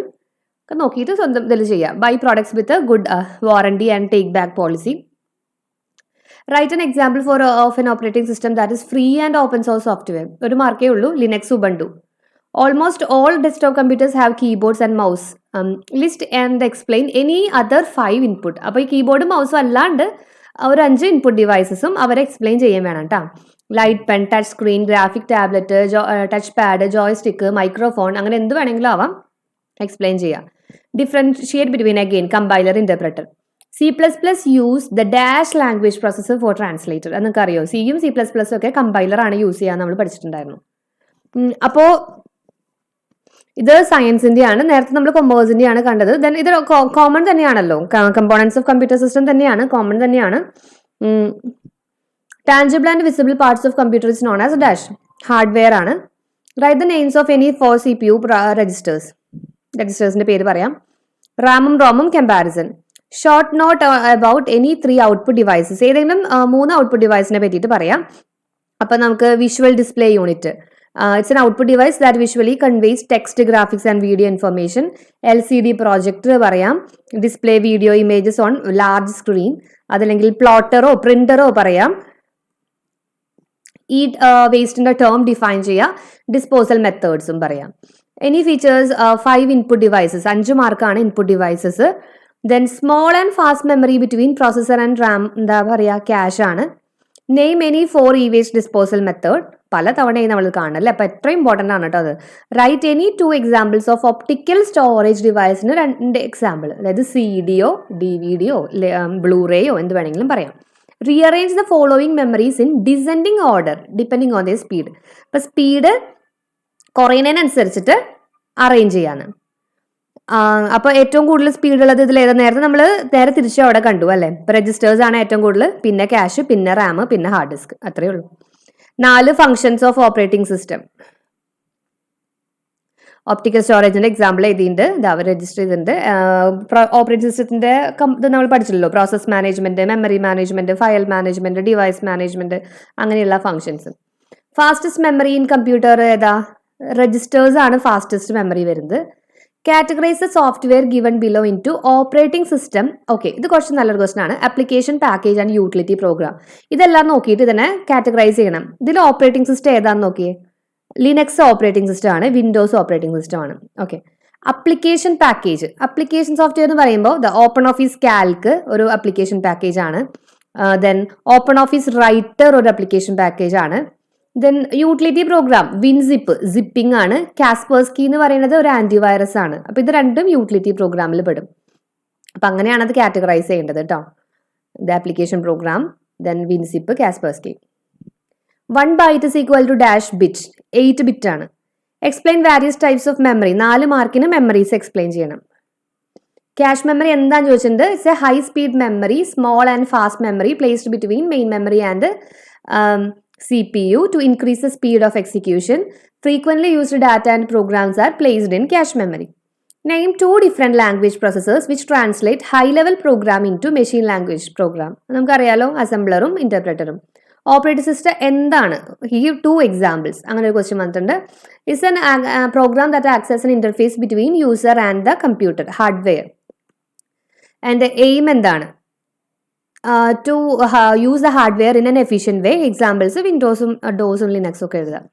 ഒക്കെ നോക്കിയിട്ട് സ്വന്തം ഇതിൽ ചെയ്യാം. Buy products with good warranty and take back policy. Write an example of an operating system that is free and open source software. ഒരു മാർക്കേ ഉള്ളൂ, Linux, Ubuntu. Almost all desktop computers have keyboards and mouse. List and explain any other 5 input. അപ്പോൾ ഈ കീബോർഡും മൗസും അല്ലാണ്ട് ഒരു 5 input ഡിവൈസസും അവരെ explain ചെയ്യാൻ വേണം കേട്ടോ. Light pen, touch screen, graphic tablet, touch pad, joystick, microphone, അങ്ങനെ എന്ത് വേണമെങ്കിലും ആവാം, എക്സ്പ്ലെയിൻ ചെയ്യാം. Differentiate between again compiler, interpreter. C++ use the dash language processor for translator. അത് നിങ്ങൾക്ക് അറിയോ, സിയും C++ ഒക്കെ കമ്പൈലർ ആണ് യൂസ് ചെയ്യാൻ നമ്മൾ പഠിച്ചിട്ടുണ്ടായിരുന്നു. അപ്പോൾ ഇത് സയൻസിൻ്റെ ആണ്. നേരത്തെ നമ്മൾ കൊമേഴ്സിൻ്റെ ആണ് കണ്ടത്. ദെൻ ഇത് കോമൺ തന്നെയാണല്ലോ, കമ്പോണൻസ് ഓഫ് കമ്പ്യൂട്ടർ സിസ്റ്റം തന്നെയാണ്, കോമൺ തന്നെയാണ്. Tangible and visible parts of computer is known as dash, hardware ആണ്. Write the names of any 4 CPU registers. രജിസ്റ്റേഴ്സിന്റെ പേര് പറയാം. റാമും റോമും comparison. Short note about any 3 output devices. ഏതെങ്കിലും 3 ഔട്ട്പുട്ട് ഡിവൈസിനെ പറ്റിയിട്ട് പറയാം. അപ്പം നമുക്ക് visual display unit. It's an output device that visually conveys text, graphics and video information. LCD projector പറയാം. Display video images on large screen. അതല്ലെങ്കിൽ പ്ലോട്ടറോ പ്രിന്ററോ പറയാം. ഈ വേസ്റ്റിന്റെ ടേം ഡിഫൈൻ ചെയ്യുക. ഡിസ്പോസൽ മെത്തേഡ്സും പറയാം. എനി ഫീച്ചേഴ്സ് 5 ഇൻപുട്ട് ഡിവൈസസ്, 5 മാർക്കാണ് input devices. Then small and fast memory between processor and Ram, എന്താ പറയുക, cash ആണ്. Name any 4 e-waste disposal method. പല തവണയായി നമ്മൾ കാണല്ലേ, അപ്പോൾ എത്ര ഇമ്പോർട്ടൻ്റ് ആണ് കേട്ടോ അത്. Write any 2 examples of optical storage ഡിവൈസിന് 2 എക്സാമ്പിൾ, അതായത് CD-യോ DVD-യോ ബ്ലൂറേയോ എന്ത് വേണമെങ്കിലും പറയാം. Rearrange the following memories in descending order depending on the speed. അപ്പോൾ സ്പീഡ് കുറയുന്നതിനനുസരിച്ചിട്ട് അറേഞ്ച് ചെയ്യാന്ന്. അപ്പോൾ ഏറ്റവും കൂടുതൽ സ്പീഡ് ഉള്ളത് ഇതിൽ ഏതാ? നേരത്തെ നമ്മൾ നേരെ തിരിച്ചു അവിടെ കണ്ടു അല്ലേ. ഇപ്പോൾ രജിസ്റ്റേഴ്സ് ആണ് ഏറ്റവും കൂടുതൽ, പിന്നെ ക്യാഷ്, പിന്നെ റാം, പിന്നെ ഹാർഡ് ഡിസ്ക്, അത്രയേ ഉള്ളൂ. 4 functions of operating system. Optical സ്റ്റോറേജിന്റെ എക്സാമ്പിൾ എഴുതിയിട്ടുണ്ട്, അവർ രജിസ്റ്റർ ചെയ്തിട്ടുണ്ട്. ഓപ്പറേറ്റിംഗ് സിസ്റ്റത്തിന്റെ ഇത് നമ്മൾ പഠിച്ചില്ലല്ലോ, process management, memory management, file management, device management, അങ്ങനെയുള്ള functions. Fastest memory in computer ഏതാ? രജിസ്റ്റേഴ്സ് ആണ് ഫാസ്റ്റസ്റ്റ് മെമ്മറി വരുന്നത്. Categorize the software given below into operating system. Okay, ഇത് കുറച്ച് നല്ലൊരു ക്വസ്റ്റൻ ആണ്. Application, package and utility program. ഇതെല്ലാം നോക്കിയിട്ട് ഇതിനെ കാറ്റഗറൈസ് ചെയ്യണം. ഇതിൽ ഓപ്പറേറ്റിംഗ് സിസ്റ്റം ഏതാന്ന് നോക്കിയേ. ലിനക്സ് ഓപ്പറേറ്റിംഗ് സിസ്റ്റം ആണ്, വിൻഡോസ് ഓപ്പറേറ്റിംഗ് സിസ്റ്റം ആണ്. Okay, application package. Application software എന്ന് പറയുമ്പോൾ ഓപ്പൺ ഓഫീസ് കാൽക്ക് ഒരു അപ്ലിക്കേഷൻ പാക്കേജ് ആണ്. ദെൻ ഓപ്പൺ ഓഫീസ് റൈറ്റർ ഒരു അപ്ലിക്കേഷൻ പാക്കേജ് ആണ്. ദെൻ യൂട്ടിലിറ്റി പ്രോഗ്രാം വിൻസിപ്പ് സിപ്പിംഗ് ആണ്. കാസ്പേഴ്സ്കി എന്ന് പറയുന്നത് ഒരു ആന്റിവൈറസ് ആണ്. അപ്പൊ ഇത് രണ്ടും യൂട്ടിലിറ്റി പ്രോഗ്രാമിൽ പെടും. അപ്പൊ അങ്ങനെയാണ് അത് കാറ്റഗറൈസ് ചെയ്യേണ്ടത് കേട്ടോ. The application program, then WinZip, Kaspersky. 1 byte is equal to dash bit, 8 bit ആണ്. Explain various types of memory. 4 മാർക്കിന് മെമ്മറീസ് എക്സ്പ്ലെയിൻ ചെയ്യണം. ക്യാഷ് മെമ്മറി എന്താന്ന് ചോദിച്ചിട്ടുണ്ട്. It's A high speed memory, small and fast memory placed between main memory and CPU to increase the speed of execution. Frequently used data and programs are placed in cache memory. Name 2 different language processors which translate high-level program into machine language program. നമുക്കറിയാലോ അസംബ്ലറും ഇന്റർപ്രറ്ററും. Operating system എന്താണ്? Here 2 examples. അങ്ങനെ ഒരു question വന്നിട്ടുണ്ട്. It's an program that access an interface between user and the computer, hardware. And the aim എന്താണ്? To use the hardware in an efficient way. Examples വിൻഡോസും ഡോസും ലിനക്സും ഒക്കെ എഴുതാം.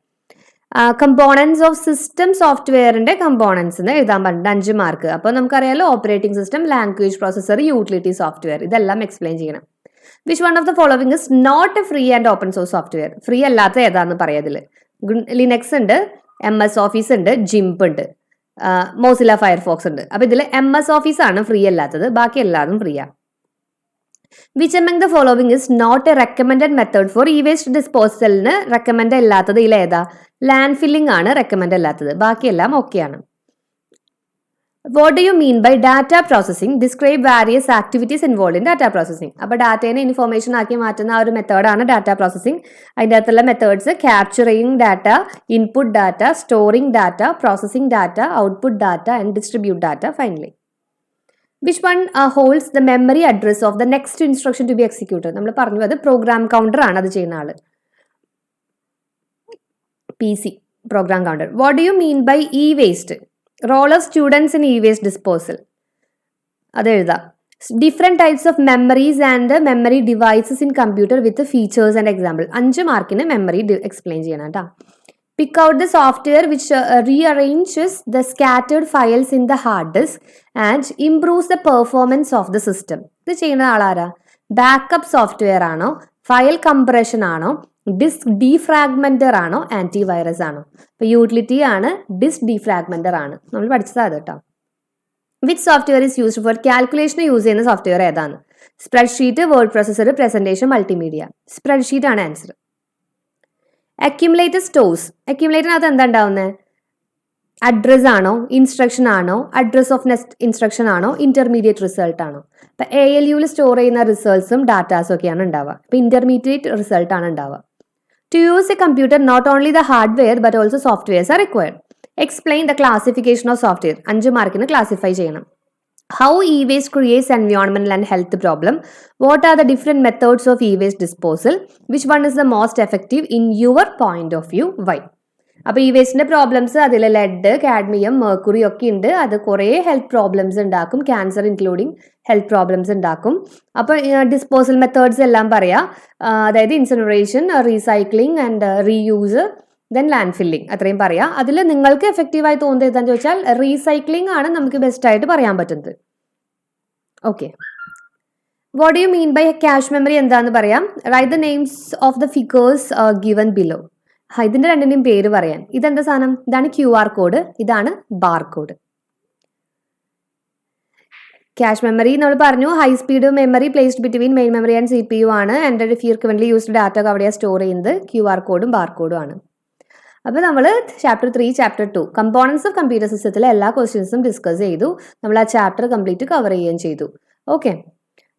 Components of system സോഫ്റ്റ്വെയറിന്റെ components എഴുതാൻ പറഞ്ഞിട്ട് 5 മാർക്ക്. അപ്പോൾ നമുക്കറിയാലോ operating system, language processor, utility software, ഇതെല്ലാം എക്സ്പ്ലെയിൻ ചെയ്യണം. Which one of the following is not a free and open source software? ഫ്രീ അല്ലാത്ത ഏതാന്ന് പറയാതിൽ ലിനക്സ് ഉണ്ട്, MS ഓഫീസ് ഉണ്ട്, ജിംപ് ഉണ്ട്, മോസില്ല ഫയർഫോക്സ് ഉണ്ട്. അപ്പൊ ഇതിൽ MS ഓഫീസ് ആണ് ഫ്രീ അല്ലാത്തത്, ബാക്കി എല്ലാതും ഫ്രീ ആണ്. Which among the following is not a recommended method for e-waste disposal? Recommend അല്ലാത്തത് ഇതിൽ ഏതാ? ലാൻഡ് ഫില്ലിംഗ് ആണ് റെക്കമെൻഡ് അല്ലാത്തത്, ബാക്കിയെല്ലാം ഓക്കെ ആണ്. What do you mean by data processing? Describe various activities involved in data processing. അപ്പോൾ ഡാറ്റേനെ information ആക്കി മാറ്റുന്ന ആ ഒരു മെത്തേഡാണ് ഡാറ്റ പ്രോസസ്സിംഗ്. അതിൻ്റെ അകത്തുള്ള methods capturing data, input data, storing data, processing data, output data and distribute data finally. Which one holds the memory address of the next instruction to be executed? നമ്മൾ പറഞ്ഞു അത് പ്രോഗ്രാം കൗണ്ടർ ആണ് അത് ചെയ്യുന്ന ആള്. PC program counter. What do you mean by e-waste? Role of students in e-waste disposal. അത് എഴുതാം. Different types of memories and memory devices in computer with the features and example. 5 മാർക്കിന് memory explain ചെയ്യണം കേട്ടോ. Pick out the software which rearranges the scattered files in the hard disk and improves the performance of the system. ഇത് ചെയ്യുന്ന ആളാരാ? Backup software ആണോ, file compression ആണോ, disk ഡീഫ്രാഗ്മെന്റർ ആണോ, antivirus ആണോ? ഇപ്പൊ യൂട്ടിലിറ്റി ആണ്, ഡിസ്ക് ഡീഫ്രാഗ്മെന്റർ ആണ്. നമ്മൾ പഠിച്ചതാ കേട്ടോ. Which software is used for calculation use ചെയ്യുന്ന സോഫ്റ്റ്വെയർ ഏതാണ്? Spreadsheet, word processor, presentation, multimedia. Spreadsheet ആണ് ആൻസർ. Accumulator stores. അക്യുമുലേറ്ററിനകത്ത് എന്താ ഉണ്ടാവുന്നത്? അഡ്രസ് ആണോ, ഇൻസ്ട്രക്ഷൻ ആണോ, അഡ്രസ് ഓഫ് നെക്സ്റ്റ് ഇൻസ്ട്രക്ഷൻ ആണോ, ഇന്റർമീഡിയറ്റ് റിസൾട്ട് ആണോ? ഇപ്പൊ ALUവിൽ സ്റ്റോർ ചെയ്യുന്ന റിസൾട്ട്സും ഡാറ്റാസും ഒക്കെയാണ് ഉണ്ടാവുക. ഇപ്പൊ ഇന്റർമീഡിയറ്റ് റിസൾട്ട് ആണ് ഉണ്ടാവുക. To use a computer not only the hardware but also softwares are required. Explain the classification of software. 5 മാർക്കിന് ക്ലാസിഫൈ ചെയ്യണം. How e-waste creates environmental and health problem? What are the different methods of e-waste disposal? Which one is the most effective in your point of view? Why? അപ്പോൾ ഈ വേസ്റ്റിന്റെ problems അതിൽ lead, cadmium, mercury ഒക്കെ ഉണ്ട്. അത് കുറേ health problems ഉണ്ടാക്കും, cancer including health problems ഉണ്ടാക്കും. അപ്പോൾ ഡിസ്പോസൽ മെത്തേഡ്സ് എല്ലാം പറയാം. അതായത് incineration, recycling and reuse, then land filling, അത്രയും പറയാം. അതിൽ നിങ്ങൾക്ക് എഫക്റ്റീവായി തോന്നുന്നത് ഏതാന്ന് ചോദിച്ചാൽ റീസൈക്ലിംഗ് ആണ് നമുക്ക് ബെസ്റ്റ് ആയിട്ട് പറയാൻ പറ്റുന്നത്. Okay. What do you mean by cache memory എന്താന്ന് പറയാം. Write the names of the figures given below. ഇതിന്റെ രണ്ടിന്റെയും പേര് പറയാൻ. ഇതെന്താ സാധനം? ഇതാണ് QR കോഡ്, ഇതാണ് ബാർ കോഡ്. ക്യാഷ് മെമ്മറി നമ്മൾ പറഞ്ഞു high speed memory placed between main memory and CPU ആണ്. ആൻഡ് ഫ്രീക്വന്റ്ലി യൂസ്ഡ് ഡാറ്റ ഒക്കെ അവിടെയാണ് സ്റ്റോർ ചെയ്യുന്നത്. QR കോഡും ബാർ കോഡും ആണ്. അപ്പോൾ നമ്മൾ chapter 3, chapter 2 components of computer സിസ്റ്റത്തിലെ എല്ലാ ക്വസ്റ്റ്യൻസും ഡിസ്കസ് ചെയ്തു. നമ്മൾ ആ ചാപ്റ്റർ കംപ്ലീറ്റ് കവർ ചെയ്യുകയും ചെയ്തു. ഓക്കെ,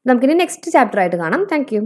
നമുക്കിനി നെക്സ്റ്റ് ചാപ്റ്റർ ആയിട്ട് കാണാം. Thank you.